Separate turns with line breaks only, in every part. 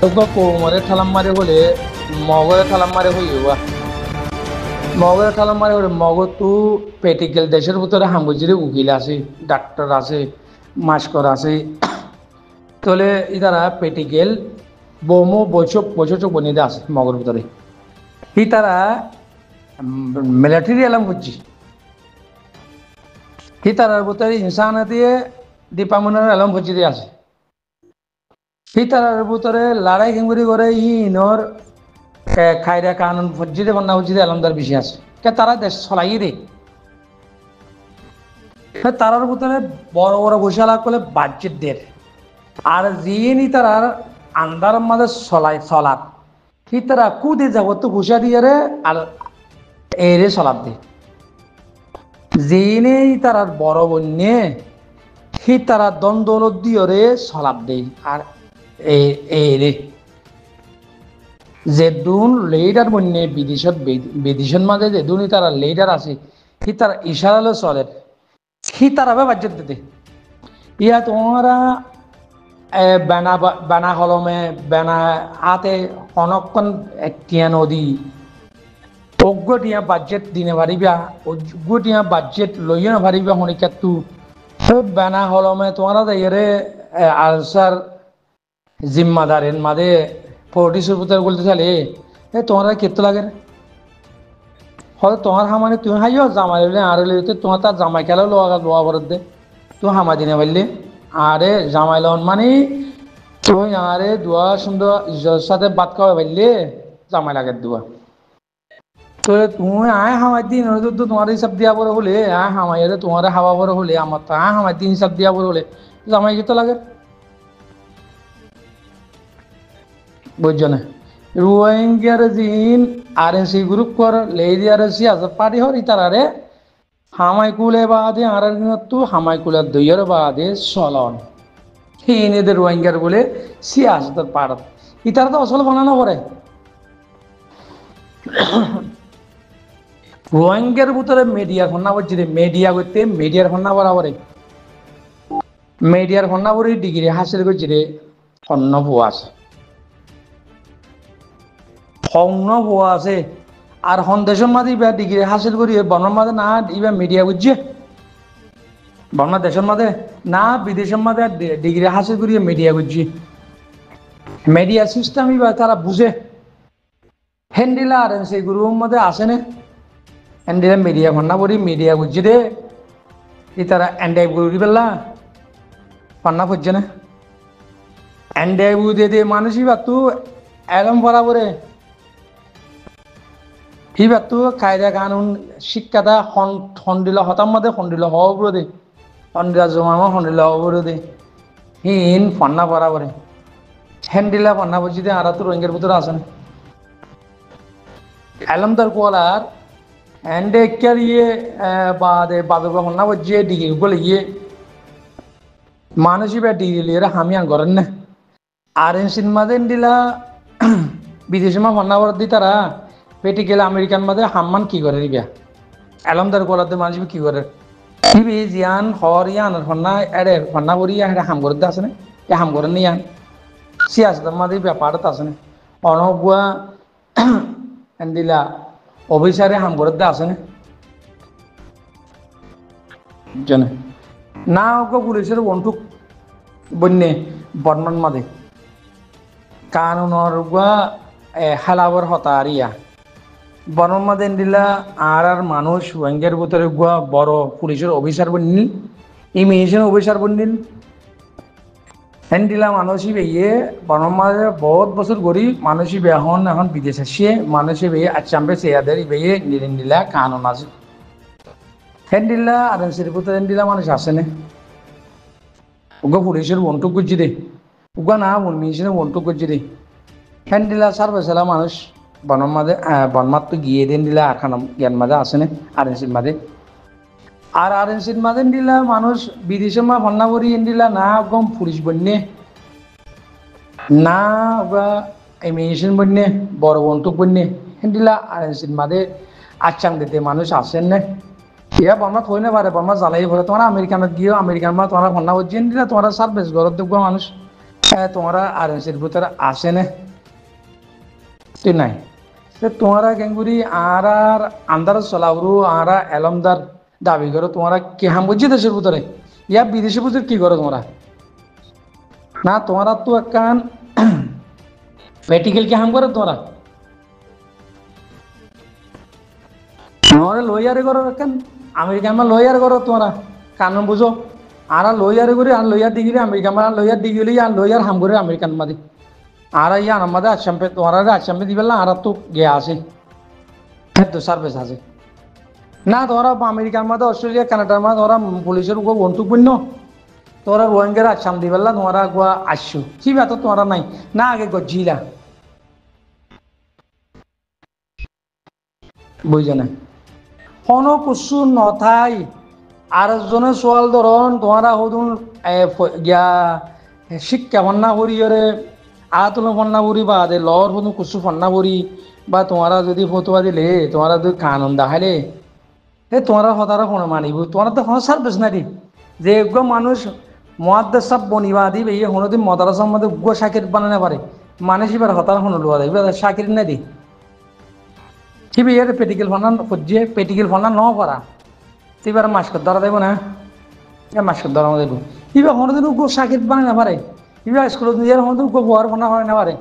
ওগো কোমরে ঠালাম মারে হলে মগরে ঠালাম মারে হইবা মগরে ঠালাম মারে হলে মগর তু পেটিকেল দেশের ভিতরে হামগুজিরে উকিল আছে ডাক্তার আছে মাস্কর আছে তাহলে ইতারা পেটিকেল বমো বৈশক বৈশক বনিয়ে আছে মগর ভিতরে ই তারা মিলিটারি এলাম করছি ই তারার ভিতরে ইনসান দিয়ে ডিপার্টমেন্টের এলাম করছি দিয়ে আছে ই তারার ভিতরে লড়াই হিঙ্গুরি করে ইনর খাইরা কানুন ফজ্জিদে বন্যা ফজ্জিদে এলামদার বেশি আছে কে তারা দেশ চলাই রে তারার ভিতরে বড় বড় ঘোষণা করলে বাজেট দের আর যিনি তারার আন্দার মাঝে চলাত সি তারা কুদে যাব তো ঘুষা দিয়ে রে আর এরে চলাত দে যিনি তারার বড় বন্যে সি তারা দ্বন্দ্ব দিয়ে রে চলাত দে আর এরে যে দুন লিডার বন্যে বিদেশত মাঝে যে দুনি তারা লিডার আছে সি তারা ইশারালে চলে সি তারা বাজেট দিতে ইয়া তোমরা বেনা কলমে বেনা হাতে অনক্ষণ টিয়া নদী অজ্ঞ টিয়া বাজেট দিনে পারিবা অজ্ঞ টিয়া বাজেট লইয়া না পারিবা শনিকাতু বেনা কলমে তোমরা যাইরে আলসার জিম্মাদারের মাঝে পলিটিক্সের ভিতরে বলতে চালে তোমরা কেতো লাগে হয়তো তোমার হামানে তুমি হাইও জামাই হইলে আর হইলে তোমার তার জামাই খেলাও লোয়া বরদ দে তুমি হামা দিনে পারলে আরে জামাই লন মানে তুই আরে দোয়া সুন্দর ইজ্জতের সাথে বাদ খাওয়া পারলে জামাই লাগে দোয়া তো তুমি আয় হামাই দিন হয়তো তোমার হিসাব দিয়া বড় হলে আয় হামাই তোমার হাওয়া বড় হলে আমার তো আয় হামাই দিন হিসাব দিয়া বড় হলে জামাই কেতো লাগে বুঝছো না রোহিঙ্গার জিন আরএনসি গ্রুপ কর লেদি আরএনসি আজাদ পার্টি হর ইতারারে হামাই কুলে বাদে আর তু হামাই কুলের দইয়ের বাদে চলন হিনেদের রোহিঙ্গার বলে সিয়াসতের পারত ইতারা তো আসলে বানানো করে রোহিঙ্গার ভিতরে মিডিয়ার ফন্না বলছি রে মিডিয়া করতে মিডিয়ার ফন্না বরাবরে মিডিয়ার ফন্না বরে ডিগ্রি হাসিল করছি রে অন্য ভুয়া আছে অন্য ভুয়া আছে আর দেশের মাঝে ইবা ডিগ্রি হাসিল করি বর্মার মাঝে না ইবা মিডিয়া বুঝছে বর্মার দেশের মাঝে না বিদেশের মাঝে ডিগ্রি হাসিল করি মিডিয়া বুঝছি মিডিয়া সিস্টেম ইবা তারা বুঝে হ্যান্ডিলা আর সেই গ্রুপের মধ্যে আসে না হ্যান্ডিলা মিডিয়া ফন্না করি মিডিয়া বুঝছি রে ই তারা এন্ডাই করি পেলা ফন্না বুঝছে না এন্ডাই বুঝে দিয়ে মানুষ ইবা তু এলম বরাবরে এইবার তো কায়দা কানুন শিক্ষাটা সন্দিলা হতাম মাদে সন্দিলা হওয়া বলে দে সন্দিলা জমামা সন্দিলা হওয়া বলে দে হিন ফন্না বরাবরে হ্যান্ডিলা ফন্না বলছি দে আর তো রোহিঙ্গার ভিতরে আসে না এলমদার কোয়ালার হ্যান্ডে কেয়ার ইয়ে বাদে বাদবা ফন্না বলছি ডিগ্রি বলে গিয়ে মানুষই বা ডিগ্রি লিয়ে হামিয়ান করেন না আর সিনেমাতে দিলা বিদেশি মা ফন্না বরাদ দি তারা পেটি গেলে আমেরিকান মাঝে হাম্মান কি করে রিবা এলমদার গোলাতে মানুষ কি করে টিভি জিয়ান হর ইয়ান ফন্না এড়ে ফন্না বরি এটা হাম করতে আসে না এ হাম করেন ইয়ান সিয়াসতের মাঝে ব্যাপারটা আসে না অনগুয়া দিলা অফিসারে হাম করতে আসে না জানে না ওকে পুলিশের বন্ধুক বন্যে বর্ণন মাঝে কানুনর গুয়া হালাবর হতারিয়া বর্ণন মাঝে দিলা আর মানুষ রোহিঙ্গার ভিতরে গুয়া বড় পুলিশের অফিসার বন্যিল ইমিগ্রেশন অফিসার বন্যিল হ্যান্ডিলা মানুষই বেয়ে বর্ণন মাঝে বহুত বছর গড়ি মানুষই এখন বিদেশ আসিয়ে মানুষই বেয়ে আচ্ছাম্বে চেয়াদের বেয়ে নিরিন্দিলা কানুন আছে হ্যান্ডিলা আর ভিতরে হ্যান্ডিলা মানুষ আসে না ওগা পুলিশের বন্টুক করছি দে ওগা না মিশনের বন্টুক করছি দে হ্যান্ডিলা সার্ভেসেলা মানুষ বনর মাঝে বনমাত তো গিয়ে দেন দিলা আর খানা জ্ঞান মাঝে আসে না আরএনসির মাঝে আর আরএনসির মাঝে দিলা মানুষ বিদেশের মা ফন্না করি দিলা না গম পুলিশ বন্যে না ওগা ইমিগ্রেশন বন্যে বড় বন্টুক বন্যে দিলা আরএনসির মাঝে আচ্ছাং দিতে মানুষ আসেন না ইয়া বর্মা থই না পারে বর্মা জ্বালাই ভরে তোমার আমেরিকানত গিয়েও আমেরিকান মা তোমার ফন্না করছেন দিলা তোমার সার্ভিস ঘরত দেখবো মানুষ তোমরা আর এর ভিতরে আসে না তুই নাই তোমরা কেঙ্গুরি আর আর আন্দার চলাবরু আর এলমদার দাবি করো তোমরা কি হাম বুঝছি দেশের ভিতরে ইয়া বিদেশের ভিতরে কি করো তোমরা না তোমরা তো একখান প্র্যাকটিক্যাল কি হাম করো তোমরা তোমরা লয়ারে করো একখান আমেরিকান মা লয়ার করো তোমরা কানুন বুঝো আর লয়ারে করে আর লয়ার ডিগ্রি আমেরিকান মা লয়ার ডিগ্রি আর লয়ার হাম করে আমেরিকান মাদি আর ইয়া আমাদের আসাম পে তোমরা আসাম পে দিবেলা আর তো গিয়ে আসে তো সার্ভিস আছে না তোরা আমেরিকার মধ্যে অস্ট্রেলিয়া কানাডার মধ্যে তোরা পুলিশের উপর বন্ধুপূর্ণ তোরা রোহিঙ্গার আসাম দিবেলা তোমরা গোয়া আসছো কি ব্যাপার তোমরা নাই না আগে গজিলা বুঝে না কোনো কিছু নথাই আর জনের সোয়াল ধরন তোমরা হদুন গিয়া শিক্ষা ফন্না করিয়রে আতুলো ফন্না করি বা দে লর হদুন কুসু ফন্না করি বা তোমরা যদি ফতুয়া দিলে তোমরা যদি কানুন দেখাইলে তোমরা হতারা কোনো মানিব তোমরা তো কোনো সার্ভিস না দি যে এগুলো মানুষ মহাদ্দেশ সব বনিবা দিবে এই হনোদিন মদারাসার মধ্যে উগ্র শাকির বানানো পারে মানুষ এবার হতারা হনো লোয়া দেবে শাকির না দি ঠিকই এর পেটিকেল ফান্না খুঁজিয়ে পেটিকেল ফান্না ন করা এবার মাস্কর ধরা দেবো না মাস্কর ধরা দেবো এবার হনোদিন উগ্র শাকির বানানো পারে এবার স্কুলত নিজের হনোদিন উগ্র বহার ফান্না হয় না পারে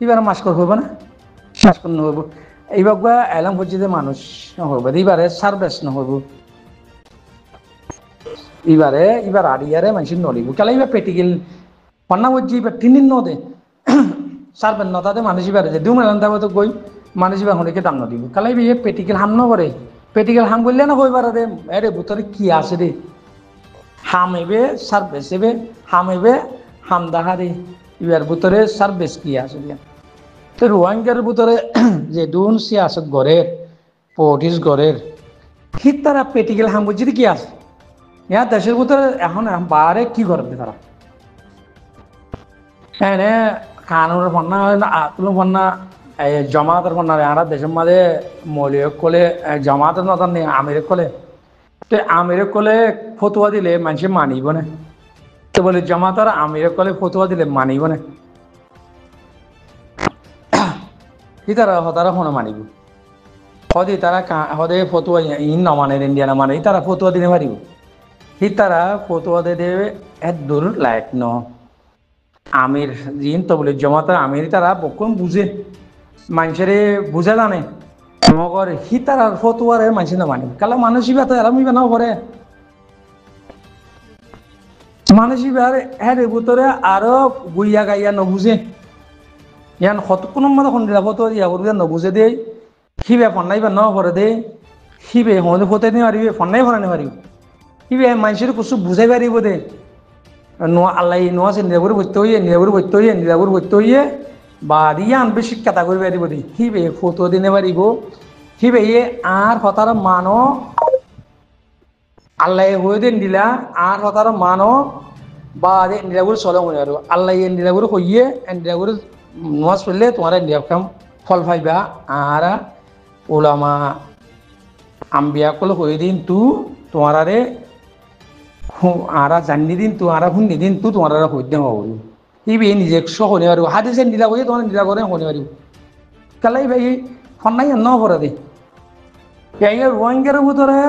এবার মাস্কর হইব না মাস্কর নহইব এইবার এলাম খুঁজি যে মানুষ নহইব এবারে সার্ভিস নহইব এবার আড়িয়ারে মানুষ নলিব কেলা এবার পেটিকেল ফান্না বুঝছি এবার 3 দিন নদে সার্ভেন নতাতে মানুষ এবারে যে 2 মেলান তাবো তো গই মানুষ এবার হনিকে দাম নদিব কেলা এবার পেটিকেল হাম নকরে পেটিকেল হাম করলে না হইবার রে এরে ভিতরে কি আছে রে হাম এবে সার্ভিস এবে হাম এবে হাম দেখা রে এবার ভিতরে সার্ভিস কি আছে দিয়া তো রোহিঙ্গার ভিতরে যে দুন সিয়াসত গড়ের পলিটিক্স গড়ের ঠিক তারা পেটিকেল হাম বুঝছি কি আছে ইয়া দেশের ভিতরে এখন বারে কি করবে তারা এনে কানুনের ফন্না আতুল ফন্না জমাতের ফন্না আর দেশের মাঝে মৌলিক কলে জমাতের নতার নেই আমির কলে তো আমির কলে ফতুয়া দিলে মানুষ মানিব না তো বলে জমাতার আমির কলে ফতুয়া দিলে মানিব না কি তারা হতারা কোনো মানিব হদে তারা হদে ফতুয়া ইন নমানে ইন্ডিয়া নমানে তারা ফতুয়া দিনে পারিব হি তারা ফতুয়া দে দেবে এত দূর লায়ক ন আমির জিন তো বলে জমাতার আমির তারা বকুন বুঝে মানুষের বুঝে জানে মগর হি তারা ফতুয়ারে মানুষ না মানিব কালা মানুষ ইবা তো এলাম ইবা নাও করে মানুষ ইবার এর ভিতরে আরো গুইয়া গাইয়া নবুঝে ইয়ান হত কোনো মতো কোন দিলা ফতুয়া দিয়া করবে নবুঝে দেই হিবে ফন্নাই বা ন করে দে হিবে হতে ফতে নি মারিবে ফন্নাই ফরানি মারিব হিবে মানুষের কিছু বুঝাই পারিব দে নোয়া আল্লাহ নোয়া সে নিরাবুর বইতে হইয়ে নিরাবুর বইতে হইয়ে বা দিয়া আনবে শিক্ষাতা করে পারিব দে হিবে ফতুয়া দিনে পারিব হিবে ইয়ে আর হতার মানো আল্লাহ হয়ে দেন দিলা আর হতার মানো বা নিরাবুর চলে মনে আর আল্লাহ নিরাবুর হইয়ে নিরাবুর নোয়াজ পড়লে তোমার নিরাম ফল পাইবা আর ওলামা আম্বিয়া কল হয়ে দিন তু তোমারে আরা জানি দিন তু আরা শুনি দিন তু তোমার হইতে হব ইবি নিজে শনি পারিব হাদিসে নীলা করে তোমার নীলা করে শনি পারিব কেলাই ভাই ফন্নাই ন করে দে রোহিঙ্গার ভিতরে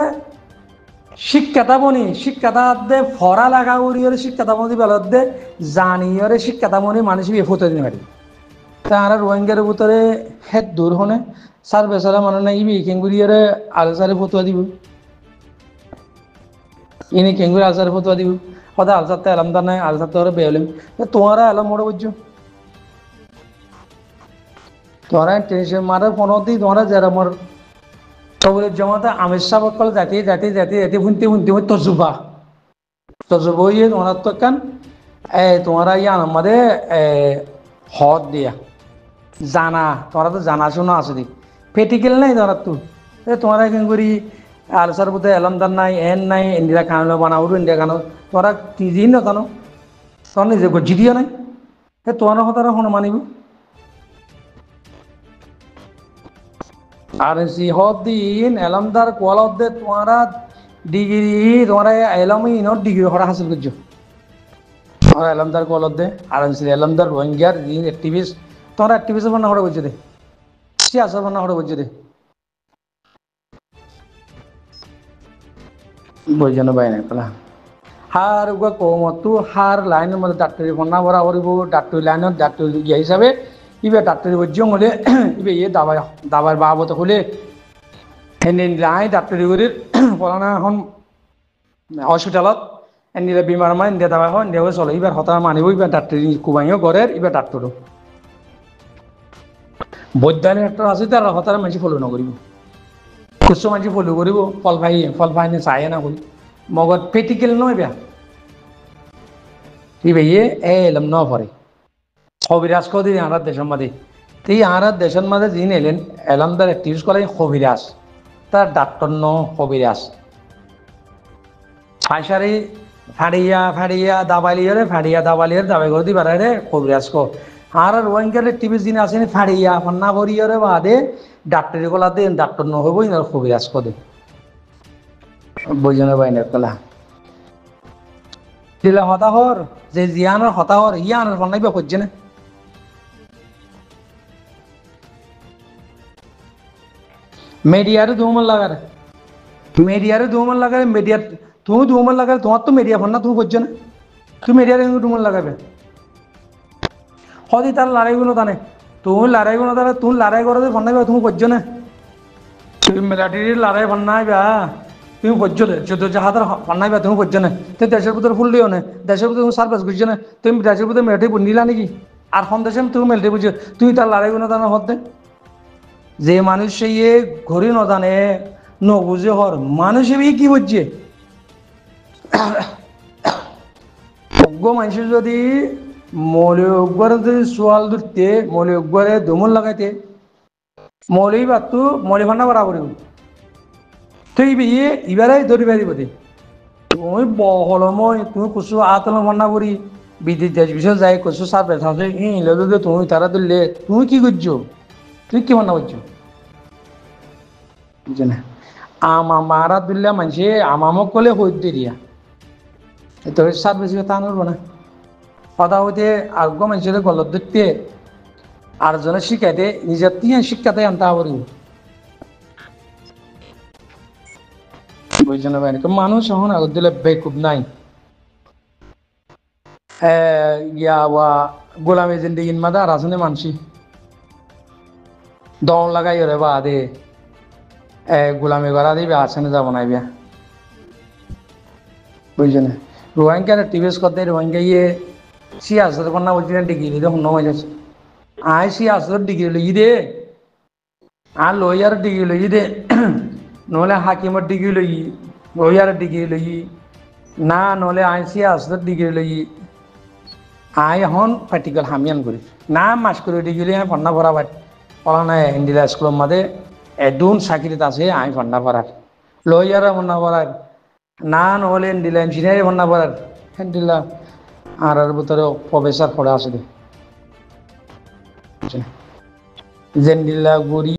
শিক্ষাতা বনি শিক্ষাতা দে ফরা লাগা উড়িয়ে শিক্ষাতা বনি বেলত দে জানিয়ে শিক্ষাতা বনি মানুষ ফটো দিতে পারি তারা রোহিঙ্গার ভিতরে হেড দূর হনে সার বেচারা মানে না ইবি কেঙ্গুরিয়ারে আলসারে ফতুয়া দিব ইনি কেঙ্গুরি আলসারে ফতুয়া দিব সদায় আলসারতে আলামদার নাই আলসারতে ওরা বেহলিম তোমারা এলাম মোড়ে বুঝছো তোরা টেনশন মারে ফোন দি তোমরা যারা মোর সবুলের জমাতে আমির সাহেব কল জাতি শুনতে তজুবা হইয়ে তোমরা তো কান তোমরা ইয়ান আমাদের হদ দিয়া জানা তোমরা তো জানাশোনা আছে দি পেটিকেল নাই তোমরা তো তোমরা কেন করি আলসার বোধে এলমদার নাই এন নাই ইন্ডিয়া খানো বানাবো ইন্ডিয়া খানো তোরা নিজেই না জানো তোর নিজে গজি দিয়া নাই তোমার হতারা কোনো মানিব আর হদ দিন এলমদার কোয়ালত দে তোমরা ডিগ্রি তোমরা এলম ইনর ডিগ্রি হরা হাসিল করছো ওরা এলামদার কলত দে আর এলামদার রোহিঙ্গার অ্যাক্টিভিস্ট তোমরা অ্যাক্টিভিস্ট বান্না করে বুঝছে দে সে আসর বান্না করে বুঝছে দে বুঝছেন ভাই না কলা হার উগা কমতু হার লাইনের মধ্যে ডাক্তারি বান্না করা করিব ডাক্তারি লাইনত ডাক্তারি ইয়ে হিসাবে ইবে ডাক্তারি বুঝিও হলে ইবে ইয়ে দাবার বাবত হলে হেনে লাই ডাক্তারি করে পড়ানা এখন হসপিটালত এনিলে বিমার মানে ইন্ডিয়া দাবা হয় ইন্ডিয়া চলে এবার হতা মানিব এবার ডাক্তারি কুবাইও করে এবার ডাক্তারও বৈদ্যানিক ডাক্তার আছে তার হতার মানুষ ফলো নকরিব কিছু মানুষ ফলো করিব ফল ফাই চাই না করি মগত প্রেক্টিকেল নয় বেয়া ইয়ে এলাম ন পরে হবিরাজ কদি আনার দেশের মাঝে এই আনার দেশের মাঝে যিনি এলেন এলামদার অ্যাক্টিভিস্ট করে হবিরাজ তার ডাক্তার ন হবিরাজ ফাইসারি ফাড়িয়া দাবালিয়ার দাবাই করে দিবার রে হবিরাজ কো আর রোহিঙ্গার অ্যাক্টিভিস্ট যিনি আছেন ফাড়িয়া ফান্না ভরিয়ারে বাদে ডাক্তারি কলা দেন ডাক্তার ন হইব ইনার হবিরাজ কদে বইজনে বাইনের কলা দিলা হতাহর যে জিয়ানোর হতাহর ইয়ানোর ফন্নাইবা করছে না মিডিয়ারে দুমল লাগারে মিডিয়ার তুমি দুমল লাগারে তোমার তো মিডিয়া ফন্না তুমি করছে না তুমি মিডিয়ারে দুমল লাগাবে হদি তার লড়াইগুলো তানে তুমি লড়াইগুলো তাহলে তুমি লড়াই করো ফন্নাইবা তুমি করছো না তুমি মিলিটারির লড়াই ফন্নাইবা তুমি করছো যুদ্ধ জাহাজের ফন্নাইবা তুমি করছো না তুমি দেশের ভিতরে ফুল দিও না দেশের ভিতরে তুমি সার্ভিস করছো না তুমি দেশের ভিতরে মিলিটারি নিলা নাকি আর কোন দেশে তুমি মিলিটারি বুঝছো তুমি তার লড়াইগুলো তানে হতে যে মানুষ সেই ঘড়ি ন জানে নবুঝে হর মানুষ কি বুঝছে মানুষ যদি মৌলিকগড়ে যদি সোয়াল ধরতে মৌলিকগড়ে দমন লাগাইতে মৌলিক বাতু মৌলি ভান্ডা বরাবর তুই বিয়ে এবারে ধরি পারিব দে তুমি বহলময় তুমি কুসু আতল ভান্ডা করি বিদেশ দেশ বিষয় যাই কুসু সার্ভে থাকে যদি তুমি তারা ধরলে তুমি কি করছো তুই কি ভান্ডা করছো বুঝছে না মারা দিল্লা মানুষে আমামক কলে হইতে দিয়া তো সার্ভিস তা নড়বো না কথা হইতে আগ্য মানুষের গলত ধরতে আর জনে শিখাইতে নিজের তিয়া শিক্ষাতে আনতে পারি বুঝছেন ভাই মানুষ এখন আগত দিলে বেকুব নাই ইয়া গোলামী জিন্দিগির মাঝে আর আসনে মানসি দম লাগাই রে বা দে গোলামি করা দিবে আসনে যাব নাই বিয়া বুঝছে না রোহিঙ্গার টিভিএস করতে রোহিঙ্গা ইয়ে সিয়াসতের কন্যা বলছি না ডিগ্রি দিতে শূন্য হয়ে যাচ্ছে আয় সিয়াসতের ডিগ্রি লই দে আর লইয়ার ডিগ্রি লই দে নহলে হাকিমের ডিগ্রি লইয়ার ডিগ্রি লই না নহলে আই সিয়াসতের ডিগ্রি লই আয় এখন প্র্যাকটিক্যাল হামিয়ান করি না মাস করে ডিগ্রি আমি ফান্না ভরা বাট পড়া নাই ইন্ডিয়া স্কুলের মাঝে এদুন চাকরিত আছে আমি ফান্না ভরার লইয়ার ফান্না ভরার না নহলে ইন্ডিয়া ইঞ্জিনিয়ারিং ফান্না ভরার ইন্ডিয়া আর ভিতরে প্রফেসর পড়া আছে যেন দিল্লা গড়ি